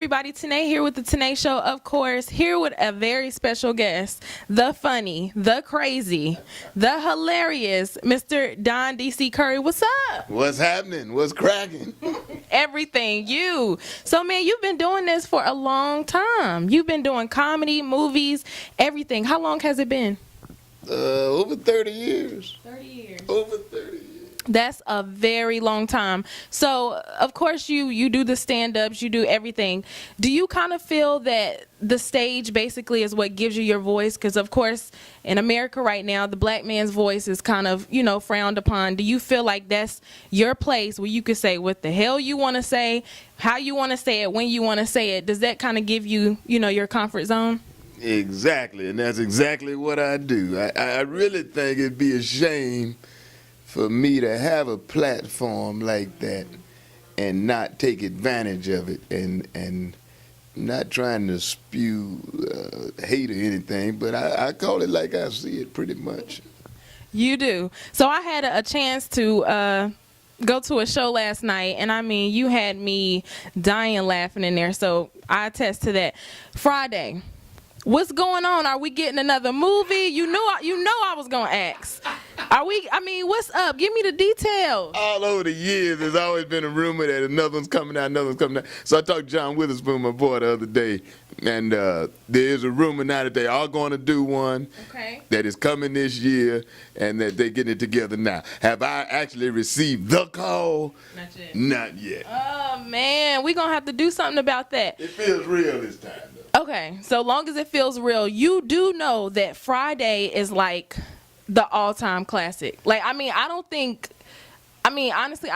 Everybody, Tanae here with the Tanae Show, of course, here with a very special guest, the funny, the crazy, the hilarious, Mr. Don DC Curry. What's up? What's happening? What's cracking? Everything, you. So, man, you've been doing this for a long time. You've been doing comedy, movies, everything. How long has it been? Over 30 years. 30 years. Over 30 years. That's a very long time. So, of course, you do the stand-ups, you do everything. Do you kind of feel that the stage basically is what gives you your voice? Because, of course, in America right now, the black man's voice is kind of, frowned upon. Do you feel like that's your place where you could say what the hell you want to say, how you want to say it, when you want to say it? Does that kind of give you, your comfort zone? Exactly, and that's exactly what I do. I really think it'd be a shame for me to have a platform like that and not take advantage of it, and not trying to spew hate or anything, but I call it like I see it pretty much. You do. So I had a chance to go to a show last night, and I mean, you had me dying laughing in there, so I attest to that. Friday, what's going on? Are we getting another movie? You know I was gonna ask. What's up? Give me the details. All over the years, there's always been a rumor that another one's coming out, another one's coming out. So I talked to John Witherspoon, my boy, the other day, and there's a rumor now that they are going to do one that is coming this year, and that they're getting it together now. Have I actually received the call? Not yet. Not yet. Oh, man. We're going to have to do something about that. It feels real this time, though. Okay. So long as it feels real, you do know that Friday is like the all-time classic. Honestly, I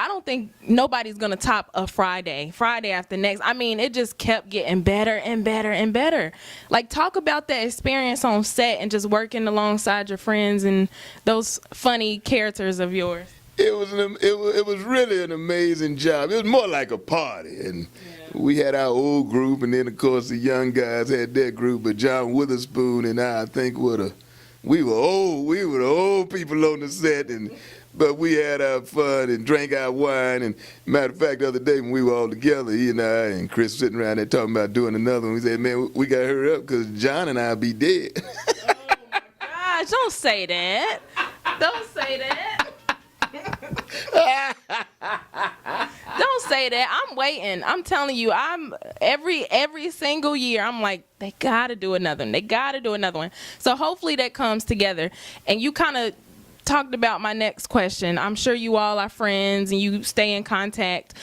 don't think nobody's going to top a Friday after next. It just kept getting better and better and better. Talk about that experience on set and just working alongside your friends and those funny characters of yours. It was really an amazing job. It was more like a party, and we had our old group, and then, of course, the young guys had their group, but John Witherspoon and I think we were the old people on the set, but we had our fun and drank our wine. And matter of fact, the other day when we were all together, he and I and Chris sitting around there talking about doing another one, we said, man, we got to hurry up because John and I will be dead. Oh, my gosh, don't say that. Don't say that. Don't say that. I'm waiting. I'm telling you, I'm every single year I'm like, they gotta do another one. They gotta do another one. So hopefully that comes together. And you kind of talked about my next question. I'm sure you all are friends and you stay in contact.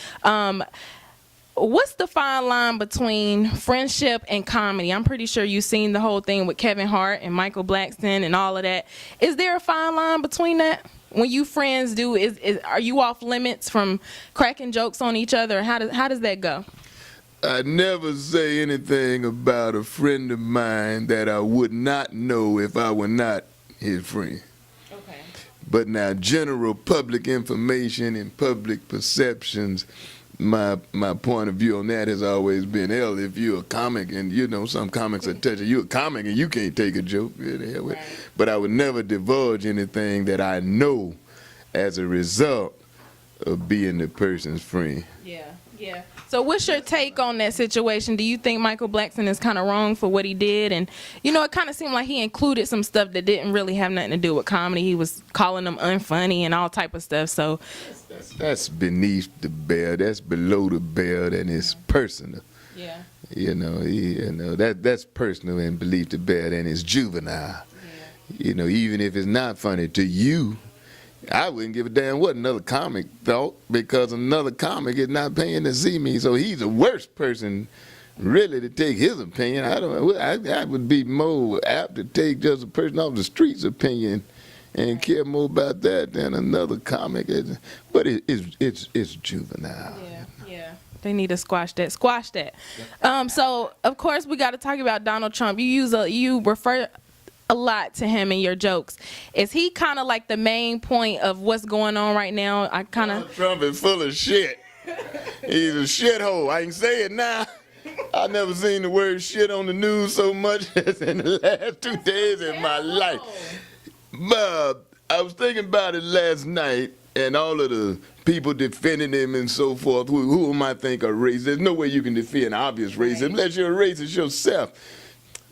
What's the fine line between friendship and comedy? I'm pretty sure you've seen the whole thing with Kevin Hart and Michael Blackson and all of that. Is there a fine line between that? When you friends do, are you off limits from cracking jokes on each other? How does that go? I never say anything about a friend of mine that I would not know if I were not his friend. Okay. But now, general public information and public perceptions, my point of view on that has always been, hell, if you're a comic and some comics are touching, you're a comic and you can't take a joke. Right. But I would never divulge anything that I know as a result of being the person's friend. Yeah. So what's your take on that situation? Do you think Michael Blackson is kind of wrong for what he did? And, it kind of seemed like he included some stuff that didn't really have nothing to do with comedy. He was calling them unfunny and all type of stuff. So that's beneath the belt. That's below the belt, and it's personal. Yeah. That's personal and beneath the belt, and it's juvenile. Yeah. Even if it's not funny to you, I wouldn't give a damn what another comic thought, because another comic is not paying to see me. So he's the worst person, really, to take his opinion. I would be more apt to take just a person off the street's opinion and care more about that than another comic. But it's juvenile. Yeah. They need to squash that. So of course we got to talk about Donald Trump. You refer a lot to him in your jokes. Is he kind of like the main point of what's going on right now? Trump is full of shit. He's a shithole. I can say it now. I've never seen the word shit on the news so much as in the last 2 days in my life. But I was thinking about it last night, and all of the people defending him and so forth, who might think are racist. There's no way you can defend obvious racism unless you're a racist yourself.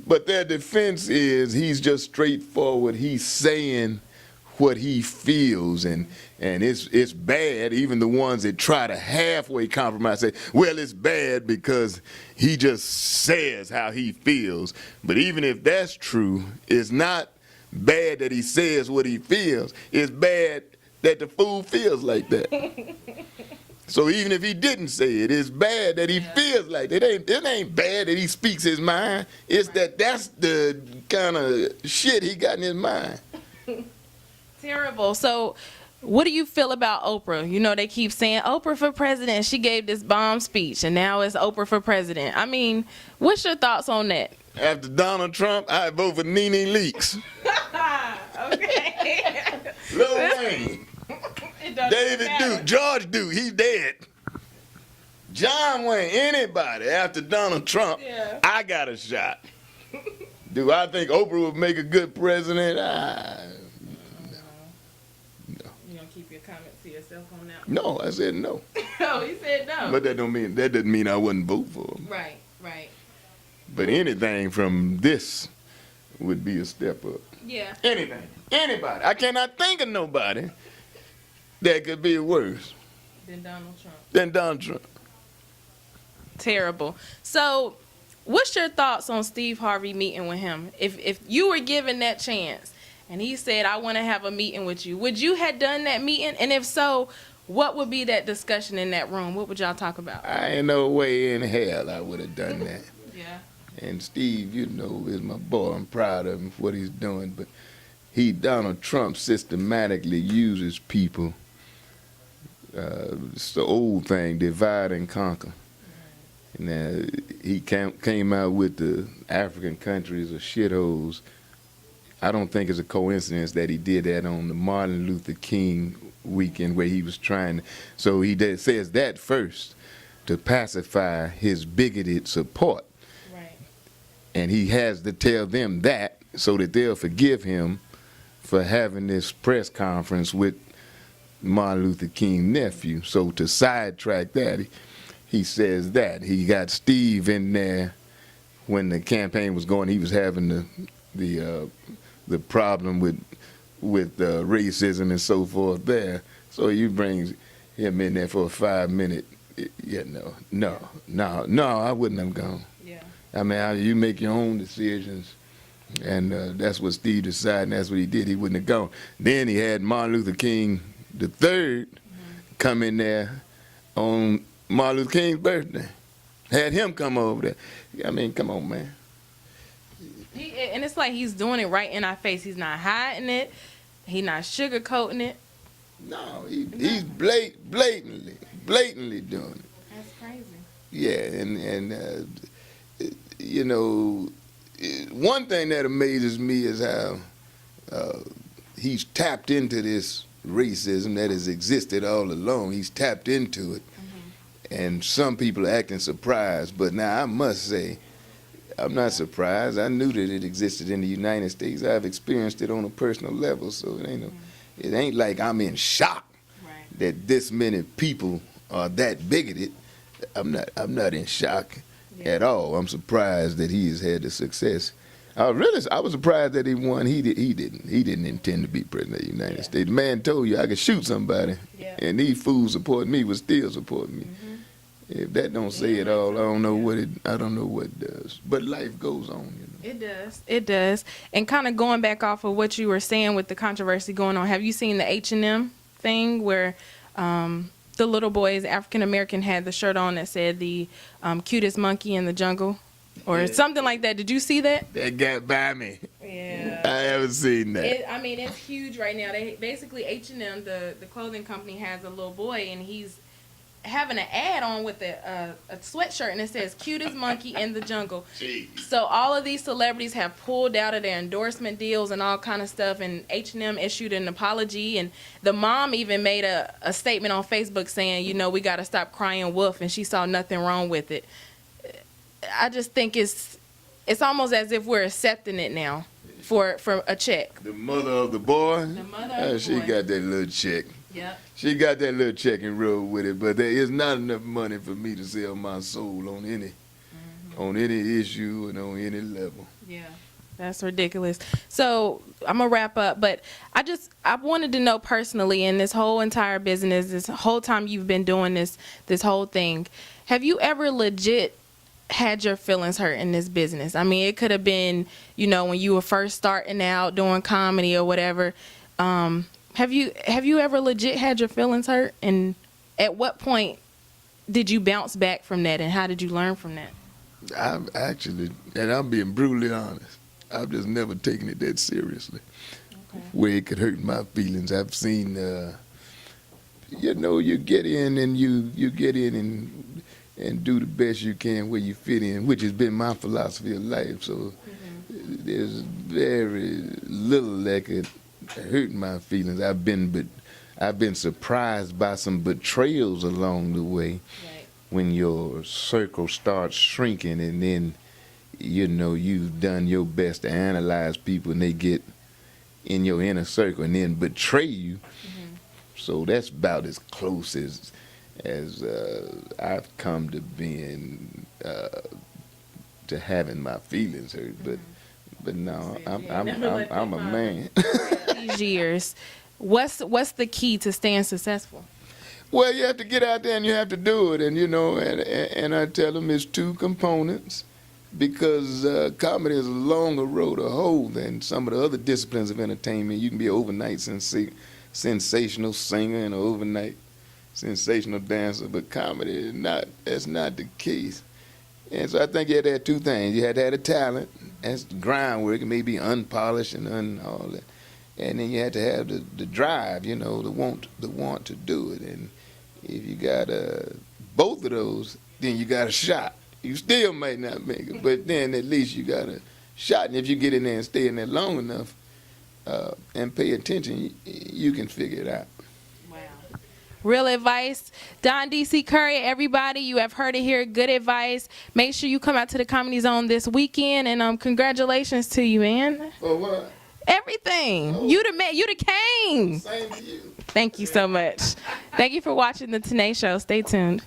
But their defense is he's just straightforward. He's saying what he feels, and it's bad. Even the ones that try to halfway compromise say, well, it's bad because he just says how he feels. But even if that's true, it's not bad that he says what he feels. It's bad that the fool feels like that. So even if he didn't say it, it's bad that he feels like that. It ain't bad that he speaks his mind. It's that's the kind of shit he got in his mind. Terrible. So what do you feel about Oprah? You know, they keep saying Oprah for president. She gave this bomb speech, and now it's Oprah for president. I mean, what's your thoughts on that? After Donald Trump, I vote for Nene Leakes. Okay. Lil Wayne. David Duke. George Duke. He's dead. John Wayne. Anybody after Donald Trump, I got a shot. Do I think Oprah would make a good president? Keep your comments to yourself on that? No, I said no. Oh, you said no. But that doesn't mean I wouldn't vote for him. Right. But anything from this would be a step up. Yeah. Anything. Anybody. I cannot think of nobody that could be worse than Donald Trump. Terrible. So, what's your thoughts on Steve Harvey meeting with him? If you were given that chance, and he said, I want to have a meeting with you, would you have done that meeting? And if so, what would be that discussion in that room? What would y'all talk about? I ain't no way in hell I would have done that. Yeah. And Steve, you know, is my boy. I'm proud of him for what he's doing. But Donald Trump systematically uses people. It's the old thing, divide and conquer. And he came out with the African countries or shitholes. I don't think it's a coincidence that he did that on the Martin Luther King weekend where he was trying to. So he says that first to pacify his bigoted support. Right. And he has to tell them that so that they'll forgive him for having this press conference with Martin Luther King's nephew. So to sidetrack that, he says that. He got Steve in there when the campaign was going. He was having the problem with racism and so forth there. So you bring him in there for a 5-minute. Yeah, no, I wouldn't have gone. Yeah. I mean, you make your own decisions, and that's what Steve decided, and that's what he did. He wouldn't have gone. Then he had Martin Luther King III come in there on Martin Luther King's birthday. Had him come over there. I mean, come on, man. And it's like he's doing it right in our face. He's not hiding it. He's not sugarcoating it. No, he's blatantly doing it. That's crazy. Yeah, and you know, one thing that amazes me is how he's tapped into this racism that has existed all along. He's tapped into it, and some people are acting surprised. But now I must say, I'm not surprised. I knew that it existed in the United States. I've experienced it on a personal level, so it ain't like I'm in shock that this many people are that bigoted. I'm not in shock at all. I'm surprised that he has had the success. I was surprised that he won. He didn't intend to be president of the United States. The man told you I could shoot somebody, and these fools supporting me would still support me. If that don't say it all, I don't know what does. But life goes on, you know. It does. And kind of going back off of what you were saying with the controversy going on, have you seen the H&M thing where the little boy's African American had the shirt on that said the cutest monkey in the jungle or something like that? Did you see that? That got by me. Yeah. I haven't seen that. It's huge right now. They basically H&M, the clothing company, has a little boy and he's having an ad on with a sweatshirt and it says cutest monkey in the jungle. Jeez. So all of these celebrities have pulled out of their endorsement deals and all kind of stuff, and H&M issued an apology, and the mom even made a statement on Facebook saying, you know, we got to stop crying wolf, and she saw nothing wrong with it. I just think it's almost as if we're accepting it now for a check. The mother of the boy? The mother of the she boy. got that little check. Yep. She got that little check and roll with it, but there is not enough money for me to sell my soul on any issue and on any level. Yeah. That's ridiculous. So I'm gonna wrap up, but I wanted to know personally, in this whole entire business, this whole time you've been doing this whole thing, have you ever legit had your feelings hurt in this business? I mean, it could have been, when you were first starting out doing comedy or whatever. Have you ever legit had your feelings hurt? And at what point did you bounce back from that? And how did you learn from that? I've actually, and I'm being brutally honest, I've just never taken it that seriously, where it could hurt my feelings. I've seen, you get in and you get in and do the best you can where you fit in, which has been my philosophy of life. So there's very little that could hurt my feelings. I've been surprised by some betrayals along the way. Right. When your circle starts shrinking and then you've done your best to analyze people and they get in your inner circle and then betray you. So that's about as close as I've come to being to having my feelings hurt. But no, I'm a man. These years, what's the key to staying successful? Well, you have to get out there and you have to do it, and I tell them it's two components, because comedy is a longer road to hoe than some of the other disciplines of entertainment. You can be an overnight sensational singer and an overnight sensational dancer, but comedy that's not the case. And so I think you had to have two things. You had to have the talent, that's the groundwork, it may be unpolished and all that. And then you had to have the drive, the want to do it. And if you got both of those, then you got a shot. You still might not make it, but then at least you got a shot. And if you get in there and stay in there long enough and pay attention, you can figure it out. Wow. Real advice. Don D.C. Curry, everybody, you have heard it here. Good advice. Make sure you come out to the Comedy Zone this weekend, and congratulations to you, man. For what? Everything. Oh. You the man. You the king. Same to you. Thank you so much. Thank you for watching The Tonight Show. Stay tuned.